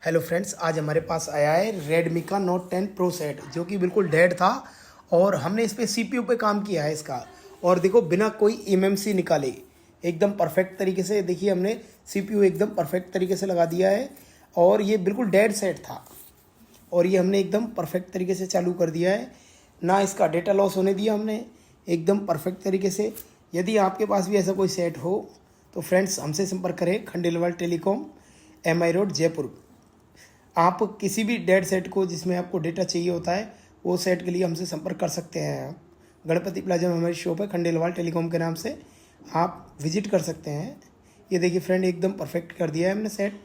Hello friends, आज हमारे पास आया है रेडमी का नोट 10 प्रो सेट जो कि बिल्कुल डेड था और हमने इस पे सीपीयू पे काम किया है इसका। और देखो, बिना कोई एमएमसी निकाले एकदम परफेक्ट तरीके से, देखिए हमने सीपीयू एकदम परफेक्ट तरीके से लगा दिया है। और ये बिल्कुल डेड सेट था और ये हमने एकदम परफेक्ट तरीके से चालू कर दिया है, ना इसका डेटा लॉस होने दिया हमने, एकदम परफेक्ट तरीके से। यदि आपके पास भी ऐसा कोई सेट हो तो फ्रेंड्स हमसे संपर्क करें, Khandelwal telecom, MI road, Jaipur. आप किसी भी डेड सेट को जिसमें आपको डेटा चाहिए होता है वो सेट के लिए हमसे संपर्क कर सकते हैं। आप गणपति प्लाजा में हमारी शॉप है, खंडेलवाल टेलीकॉम के नाम से, आप विजिट कर सकते हैं। ये देखिए फ्रेंड, एकदम परफेक्ट कर दिया है हमने सेट।